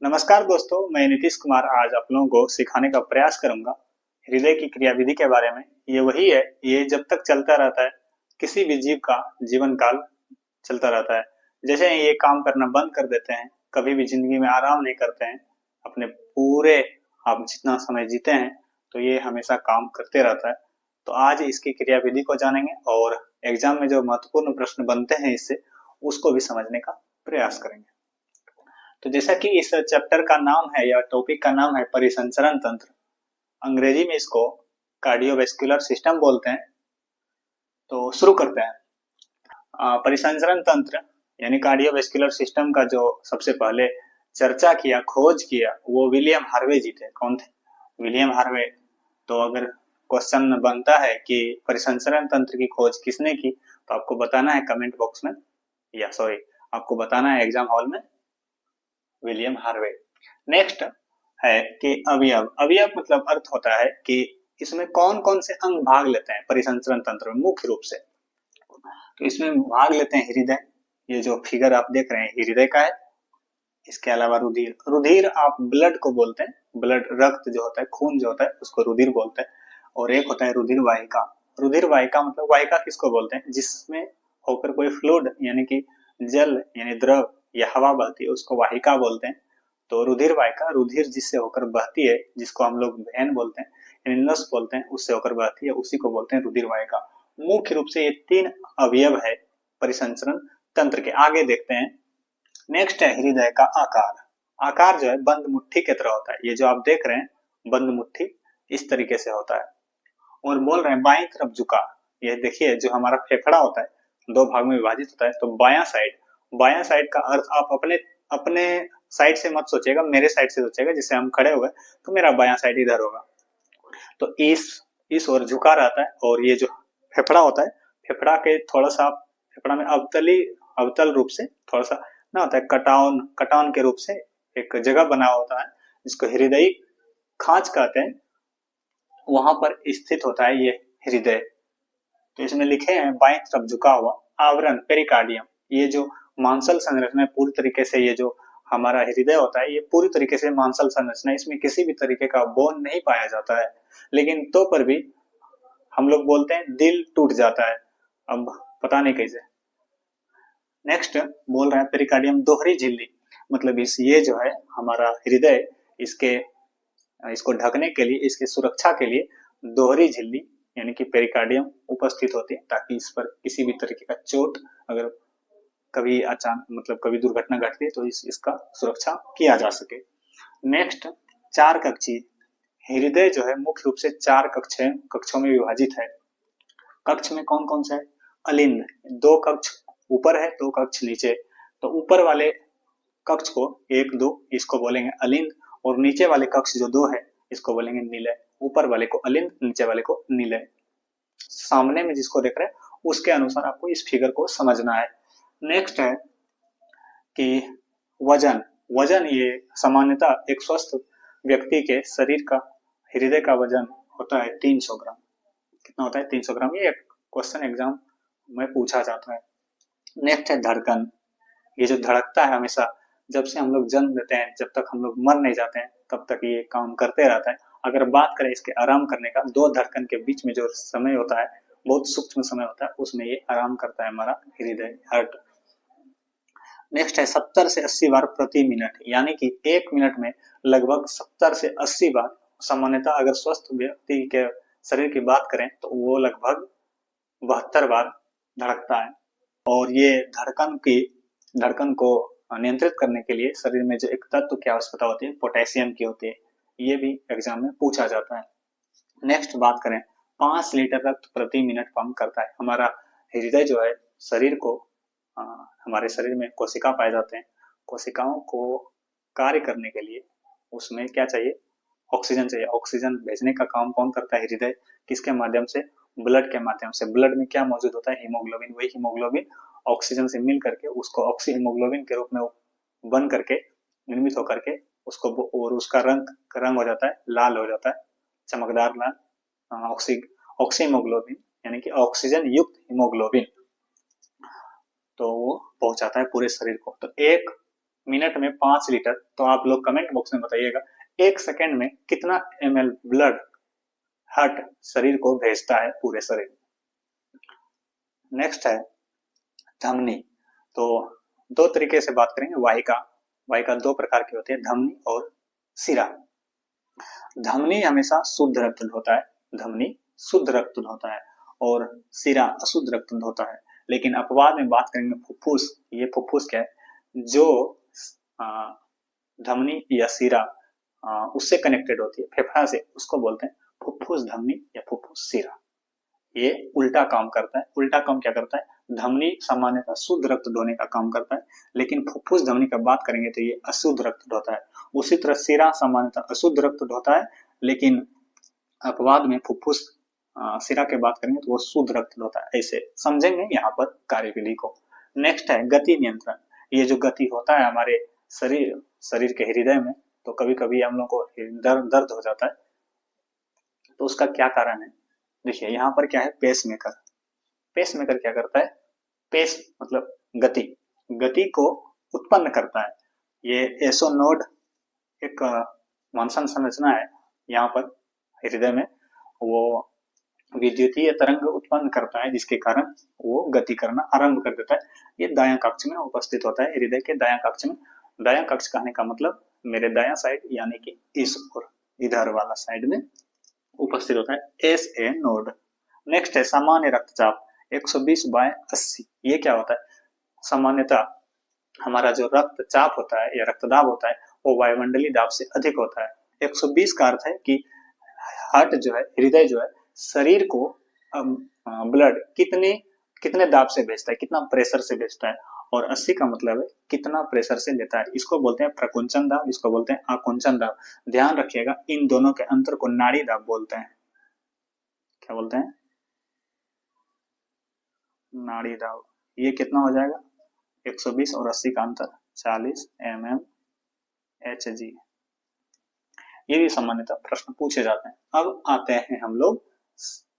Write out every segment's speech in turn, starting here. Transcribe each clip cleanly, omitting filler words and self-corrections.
नमस्कार दोस्तों, मैं नीतीश कुमार आज आप लोगों को सिखाने का प्रयास करूंगा हृदय की क्रियाविधि के बारे में। ये वही है, ये जब तक चलता रहता है, किसी भी जीव का जीवन काल चलता रहता है। जैसे ही ये काम करना बंद कर देते हैं, कभी भी जिंदगी में आराम नहीं करते हैं, अपने पूरे आप जितना समय जीते हैं तो ये हमेशा काम करते रहता है। तो आज इसकी क्रियाविधि को जानेंगे और एग्जाम में जो महत्वपूर्ण प्रश्न बनते हैं इससे, उसको भी समझने का प्रयास करेंगे। तो जैसा कि इस चैप्टर का नाम है या टॉपिक का नाम है परिसंचरण तंत्र, अंग्रेजी में इसको कार्डियोवैस्कुलर सिस्टम बोलते हैं। तो शुरू करते हैं। परिसंचरण तंत्र यानी कार्डियोवैस्कुलर सिस्टम का जो सबसे पहले चर्चा किया, खोज किया, वो विलियम हार्वे जी थे। कौन थे? William Harvey. तो अगर क्वेश्चन बनता है कि परिसंचरण तंत्र की खोज किसने की, तो आपको बताना है कमेंट बॉक्स में, या सॉरी, आपको बताना है एग्जाम हॉल में, विलियम हार्वे। नेक्स्ट है कि अवयव। अवयव मतलब अर्थ होता है कि इसमें कौन कौन से अंग भाग लेते हैं परिसंचरण तंत्र में मुख्य रूप से। तो इसमें भाग लेते हैं हृदय, ये जो फिगर आप देख रहे हैं हृदय का है। इसके अलावा रुधिर, रुधिर आप ब्लड को बोलते हैं, ब्लड रक्त जो होता है, खून जो होता है उसको रुधिर बोलते हैं। और एक होता है रुधिर वाहिका। रुधिर वाहिका मतलब वाहिका किसको बोलते हैं? जिसमें होकर कोई फ्लूइड यानी कि जल यानी द्रव या हवा बहती है उसको वाहिका बोलते हैं। तो रुधिर वाहिका, रुधिर जिससे होकर बहती है, जिसको हम लोग वेन बोलते हैं यानी नस बोलते हैं, उससे होकर बहती है, उसी को बोलते हैं रुधिर वाहिका। मुख्य रूप से ये तीन अवयव है परिसंचरण तंत्र के। आगे देखते हैं। नेक्स्ट है हृदय का आकार। आकार जो है बंद मुट्ठी की तरह होता है। ये जो आप देख रहे हैं बंद मुट्ठी इस तरीके से होता है। और बोल रहे हैं बाईं तरफ झुका। ये देखिए जो हमारा फेफड़ा होता है दो भाग में विभाजित होता है। तो बायां साइड का अर्थ आप अपने अपने साइड से मत सोचिएगा, मेरे साइड से सोचिएगा। जैसे हम खड़े हुए तो मेरा बायां साइड इधर होगा, तो इस ओर झुका रहता है। और ये जो फेफड़ा होता है, फेफड़ा के थोड़ा सा फेफड़ा में अवतल रूप से थोड़ा सा ना होता है, कटाउन के रूप से एक जगह बना होता है जिसको हृदय खांच कहते हैं, वहां पर स्थित होता है ये हृदय। तो इसमें लिखे हैं बाईं तरफ झुका हुआ आवरण पेरिकार्डियम। ये जो मांसल संरचना है पूरी तरीके से, ये जो हमारा हृदय होता है ये पूरी तरीके से मांसल संरचना, इसमें किसी भी तरीके का बोन नहीं पाया जाता है। लेकिन तो पर भी हम लोग बोलते हैं दिल टूट जाता है, अब पता नहीं कैसे। नेक्स्ट बोल रहे हैं पेरिकार्डियम दोहरी झिल्ली, मतलब ये जो है हमारा हृदय, इसको ढकने के लिए, इसकी सुरक्षा के लिए दोहरी झिल्ली यानी कि पेरिकार्डियम उपस्थित होती है, ताकि इस पर किसी भी तरीके का चोट अगर कभी अचानक मतलब कभी दुर्घटना घटती है तो इसका सुरक्षा किया जा सके। नेक्स्ट चार कक्षी। हृदय जो है मुख्य रूप से चार कक्षों में विभाजित है। कक्ष में कौन कौन से है? अलिंद, दो कक्ष ऊपर है, दो कक्ष नीचे। तो ऊपर वाले कक्ष को एक दो इसको बोलेंगे अलिंद, और नीचे वाले कक्ष जो दो है इसको बोलेंगे निलय। ऊपर वाले को अलिंद, नीचे वाले को निलय। सामने में जिसको देख रहे हैं उसके अनुसार आपको इस फिगर को समझना है। नेक्स्ट है कि वजन ये सामान्यतः एक स्वस्थ व्यक्ति के शरीर का, हृदय का वजन होता है 300 ग्राम। कितना होता है? 300 ग्राम। ये क्वेश्चन एग्जाम में पूछा जाता है। नेक्स्ट है धड़कन। ये जो धड़कता है हमेशा, जब से हम लोग जन्म लेते हैं जब तक हम लोग मर नहीं जाते हैं तब तक ये काम करते रहता है। अगर बात करें इसके आराम करने का, दो धड़कन के बीच में जो समय होता है बहुत सूक्ष्म समय होता है, उसमें ये आराम करता है हमारा हृदय, हार्ट। नेक्स्ट है 70 से 80 बार प्रति मिनट, यानी कि एक मिनट में लगभग 70 से 80 बार। सामान्यतः अगर स्वस्थ व्यक्ति के शरीर की बात करें तो वो लगभग 72 बार धड़कता है। और ये धड़कन को नियंत्रित करने के लिए शरीर में जो एक तत्व की आवश्यकता होती है पोटेशियम की होती है। ये भी एग्जाम में पूछा जाता है। नेक्स्ट बात करें, 5 लीटर रक्त प्रति मिनट पंप करता है हमारा हृदय जो है। शरीर को हमारे शरीर में कोशिका पाए जाते हैं। कोशिकाओं को कार्य करने के लिए उसमें क्या चाहिए? ऑक्सीजन चाहिए। ऑक्सीजन भेजने का काम कौन करता है? हृदय। किसके माध्यम से? ब्लड के माध्यम से। ब्लड में क्या मौजूद होता है? हीमोग्लोबिन। वही हीमोग्लोबिन ऑक्सीजन से मिल करके उसको ऑक्सी हीमोग्लोबिन के रूप में बन करके निर्मित होकर के उसको, और उसका रंग हो जाता है, लाल हो जाता है, चमकदार लाल, ऑक्सी हीमोग्लोबिन यानी कि ऑक्सीजन युक्त हीमोग्लोबिन। तो वो पहुंचाता है पूरे शरीर को। तो एक मिनट में 5 लीटर, तो आप लोग कमेंट बॉक्स में बताइएगा 1 सेकेंड में कितना ml ब्लड हार्ट शरीर को भेजता है पूरे शरीर। नेक्स्ट है धमनी। तो दो तरीके से बात करेंगे। वाहिका 2 प्रकार की होती है, धमनी और शिरा। धमनी हमेशा शुद्ध रक्तद होता है, धमनी शुद्ध रक्तद होता है और शिरा अशुद्ध रक्तद होता है। लेकिन अपवाद में बात करेंगे फुफ्फुस। ये फुफ्फुस क्या है, जो धमनी या शिरा उससे कनेक्टेड होती है, फेफड़ा से, उसको बोलते हैं फुफ्फुस धमनी या फुफ्फुस शिरा। ये उल्टा काम करता है। उल्टा काम क्या करता है, धमनी सामान्यतः शुद्ध रक्त ढोने का काम करता है, लेकिन फुफ्फुस धमनी का बात करेंगे तो ये अशुद्ध रक्त ढोता है। उसी तरह शिरा सामान्यतः अशुद्ध रक्त ढोता है, लेकिन अपवाद में फुफ्फुस शिरा के बात करेंगे तो वो शुद्ध रक्त ढोता है। ऐसे समझेंगे यहाँ पर कार्यविधि को। नेक्स्ट है गति नियंत्रण। ये जो गति होता है हमारे शरीर के हृदय में, तो कभी कभी हम लोग को दर्द हो जाता है, तो उसका क्या कारण है। देखिए यहाँ पर क्या है, पेसमेकर। पेसमेकर क्या करता है, पेस मतलब गति को उत्पन्न करता है। ये एसोनोड एक मॉनसन संरचना है यहाँ पर हृदय में, वो विद्युतीय तरंग उत्पन्न करता है, जिसके कारण वो गति करना आरंभ कर देता है। ये दायां कक्ष में उपस्थित होता है, हृदय के दायां कक्ष में। दायां कक्ष कहने का मतलब मेरे दायां साइड, यानी कि इस और इधर वाला साइड में उपस्थित होता है, एस ए नोड। नेक्स्ट है सामान्य रक्तचाप 120/80। ये क्या होता है, सामान्यतः हमारा जो रक्तचाप होता है या रक्तदाब होता है वो वायुमंडलीय दाब से अधिक होता है। 120 का अर्थ है कि हार्ट जो है, हृदय जो है, शरीर को ब्लड कितने दाब से भेजता है, कितना प्रेशर से भेजता है, और 80 का मतलब है कितना प्रेशर से लेता है। इसको बोलते हैं प्रकुंचन दाब, इसको बोलते हैं आकुंचन दाब। ध्यान रखिएगा, इन दोनों के अंतर को नाड़ी दाब बोलते हैं। क्या बोलते हैं, नाड़ी दाब। ये कितना हो जाएगा, 120 और 80 का अंतर 40 mmHg। ये भी सामान्यतः प्रश्न पूछे जाते हैं। अब आते हैं हम लोग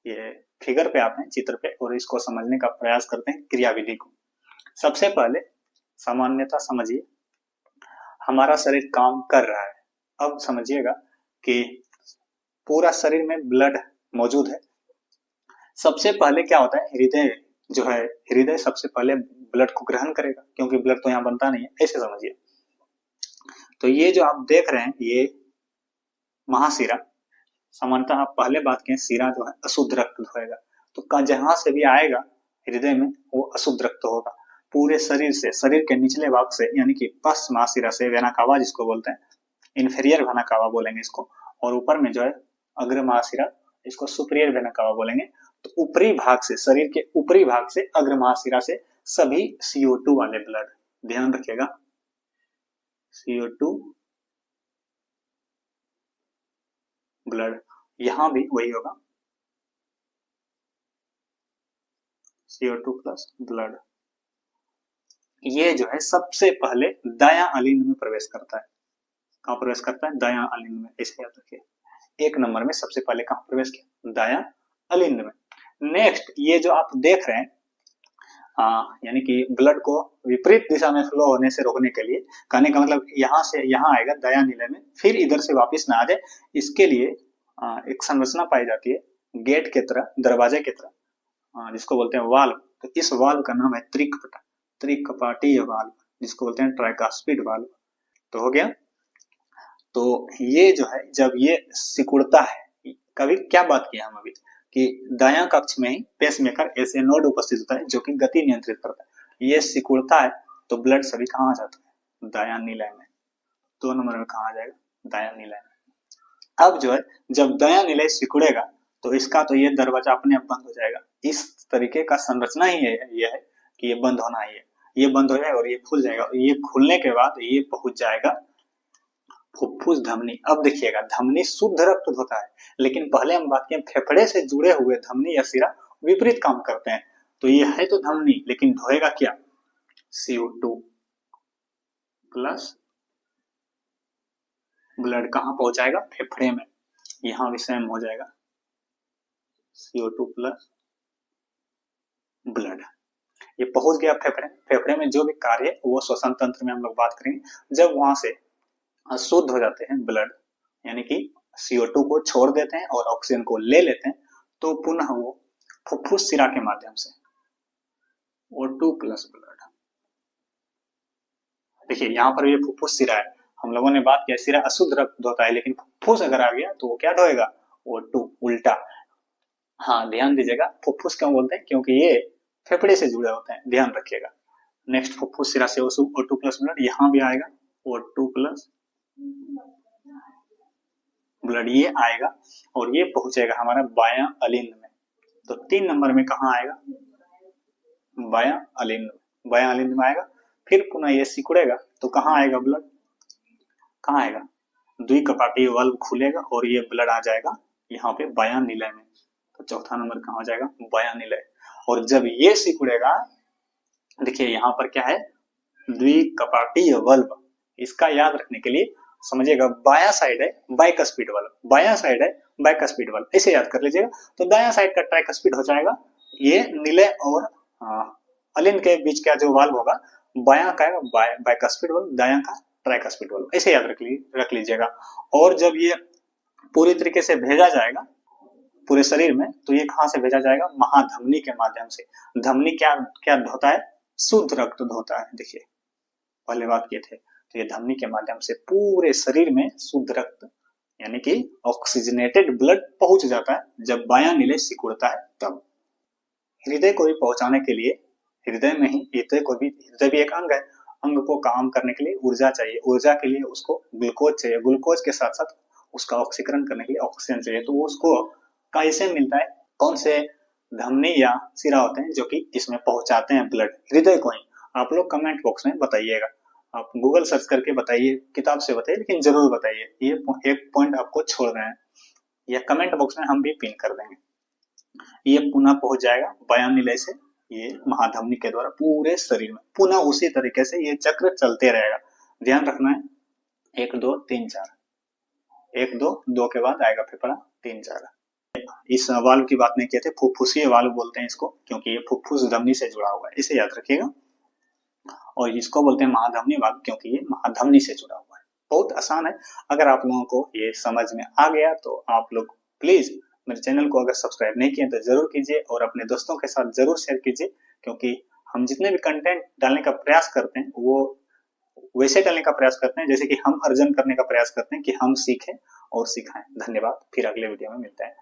ये फिगर पे आते हैं, चित्र पे, और इसको समझने का प्रयास करते हैं क्रियाविधि को। सबसे पहले सामान्यतः समझिए, हमारा शरीर काम कर रहा है। अब समझिएगा कि पूरा शरीर में ब्लड मौजूद है। सबसे पहले क्या होता है, हृदय जो है, हृदय सबसे पहले ब्लड को ग्रहण करेगा, क्योंकि ब्लड तो यहाँ बनता नहीं है, ऐसे समझिए। तो ये जो आप देख रहे हैं, ये महाशिरा, सामान्यतः आप पहले बात करें, शिरा जो है अशुद्ध रक्त होएगा, तो जहां से भी आएगा हृदय में वो अशुद्ध रक्त होगा। पूरे शरीर से, शरीर के निचले भाग से, यानी कि पश्च महाशिरा से, वेना कावा जिसको बोलते हैं, इन्फीरियर वेना कावा बोलेंगे इसको, और ऊपर में जो है अग्र महाशिरा, इसको सुपीरियर वेना कावा बोलेंगे। तो ऊपरी भाग से, शरीर के ऊपरी भाग से, अग्र महाशिरा से सभी CO2 वाले ब्लड, ध्यान रखिएगा, CO2 ब्लड, यहां भी वही होगा, CO2 प्लस ब्लड। ये जो है सबसे पहले दायां अलिंद में प्रवेश करता है। कहां प्रवेश करता है, दायां अलिंद में, इसे याद रखिए। 1 नंबर में सबसे पहले कहां प्रवेश किया, दायां अलिंद में। नेक्स्ट, ये जो आप देख रहे हैं, यानी कि ब्लड को विपरीत दिशा में फ्लो होने से रोकने के लिए, कहने का मतलब यहां से यहां आएगा दायां नीले में, फिर इधर से वापस ना आ जाए, इसके लिए एक संरचना पाई जाती है गेट के तरह, दरवाजे की तरह, जिसको बोलते हैं वाल्व। तो इस वाल्व का नाम है त्रिकपाटीय वाल्व, जिसको बोलते हैं ट्राइकास्पिड वाल्व। तो हो गया। तो ये जो है, जब ये सिकुड़ता है, कभी क्या बात किया हम अभी, कि दायां कक्ष में ही पेसमेकर ऐसे नोड उपस्थित होता है जो कि गति नियंत्रित करता है। ये सिकुड़ता है तो ब्लड सभी कहाँ आ जाता है, दायां नीले में। 2 नंबर में कहाँ आ जाएगा, दायां नीले में। अब जो है, जब दायां नीले सिकुड़ेगा तो इसका तो ये दरवाजा अपने आप बंद हो जाएगा। इस तरीके का संरचना ही ये है कि ये बंद होना ही है, ये बंद हो जाएगा और ये खुल जाएगा, और ये खुलने के बाद ये पहुंच जाएगा फुफ्फुस धमनी। अब देखिएगा, धमनी शुद्ध रक्त होता है, लेकिन पहले हम बात किए फेफड़े से जुड़े हुए धमनी या शिरा विपरीत काम करते हैं। तो ये है तो धमनी, लेकिन ढोएगा क्या, CO2 प्लस ब्लड कहां पहुंचाएगा, फेफड़े में, यहां भी सेम हो जाएगा, CO2 प्लस ब्लड। ये पहुंच गया फेफड़े, फेफड़े में जो भी कार्य है वो श्वसन तंत्र में हम लोग बात करेंगे। जब वहां से शुद्ध हो जाते हैं ब्लड, यानी कि CO2 को छोड़ देते हैं और ऑक्सीजन को ले लेते हैं, तो पुनः वो फुफ्फुस शिरा के माध्यम से O2 प्लस ब्लड, देखिए यहाँ पर ये फुफ्फुस शिरा है, हम लोगों ने बात किया शिरा अशुद्ध रक्त धोता है, लेकिन फुफ्फुस अगर आ गया तो वो क्या ढोएगा, O2 उल्टा। हाँ ध्यान दीजिएगा, फुफ्फुस क्यों बोलते हैं, क्योंकि ये फेफड़े से जुड़े होते हैं, ध्यान रखिएगा। नेक्स्ट फुफ्फुस शिरा से O2 प्लस ब्लड, यहाँ भी आएगा O2 प्लस ब्लड, ये आएगा और ये पहुंचेगा हमारा बायां अलिंद में। तो 3 नंबर में कहाँ आएगा, बायां अलिंद, बायां अलिंद में आएगा। फिर पुनः ये सिकुड़ेगा तो कहाँ आएगा ब्लड, कहाँ आएगा, द्विकपाटीय वाल्व खुलेगा और ये ब्लड आ जाएगा यहाँ पे बायां निलय में। तो चौथा नंबर कहाँ हो जाएगा, बायां निलय। और जब ये सिकुड़ेगा, देखिए यहाँ पर क्या है, द्विकपाटीय वाल्व, इसका याद रखने के लिए समझिएगा, बायां साइड है बाइकस्पिड वाल्व, बायां साइड है बाइकस्पिड वाल्व, ऐसे याद कर लीजिएगा। तो दायां साइड का ट्राइकस्पिड हो जाएगा, ये निलय और अलिंद के बीच का जो वाल्व होगा, बायां का बाइकस्पिड वाल्व, दायां का ट्राइकस्पिड वाल्व, ऐसे याद रख लीजिएगा। और जब ये पूरी तरीके से भेजा जाएगा पूरे शरीर में, तो ये कहां से भेजा जाएगा, महाधमनी के माध्यम से। धमनी क्या क्या धोता है, शुद्ध रक्त धोता है। देखिए पहले बात किए थे, तो ये धमनी के माध्यम से पूरे शरीर में शुद्ध रक्त यानी कि ऑक्सीजनेटेड ब्लड पहुंच जाता है जब बायां निलय सिकुड़ता है तब। हृदय को भी पहुंचाने के लिए, हृदय में ही हृदय भी एक अंग है, अंग को काम करने के लिए ऊर्जा चाहिए, ऊर्जा के लिए उसको ग्लूकोज चाहिए, ग्लूकोज के साथ साथ उसका ऑक्सीकरण करने के लिए ऑक्सीजन चाहिए। तो उसको कैसे मिलता है, कौन से धमनी या सिरा होते हैं जो कि इसमें पहुंचाते हैं ब्लड, हृदय को ही। आप लोग कमेंट बॉक्स में बताइएगा, आप गूगल सर्च करके बताइए, किताब से बताइए, लेकिन जरूर बताइए। ये एक पॉइंट आपको छोड़ रहे हैं, या कमेंट बॉक्स में हम भी पिन कर देंगे। ये पुनः पहुंच जाएगा बायां निलय से, ये महाधमनी के द्वारा पूरे शरीर में, पुनः उसी तरीके से ये चक्र चलते रहेगा। ध्यान रखना है, 1 2 3 4, 1 2 2 के बाद आएगा फेफड़ा, 3 4। इस वाल्व की बात नहीं किए थे, फुफ्फुसीय वाल्व बोलते हैं इसको, क्योंकि ये फुफ्फुस धमनी से जुड़ा हुआ है, इसे याद रखिएगा। और इसको बोलते हैं महाधमनी वाल्व, क्योंकि ये महाधमनी से जुड़ा हुआ है। बहुत आसान है, अगर आप लोगों को ये समझ में आ गया तो आप लोग प्लीज मेरे चैनल को अगर सब्सक्राइब नहीं किए तो जरूर कीजिए और अपने दोस्तों के साथ जरूर शेयर कीजिए, क्योंकि हम जितने भी कंटेंट डालने का प्रयास करते हैं वो वैसे डालने का प्रयास करते हैं जैसे कि हम अर्जन करने का प्रयास करते हैं कि हम सीखें और सिखाएं। धन्यवाद, फिर अगले वीडियो में मिलते हैं।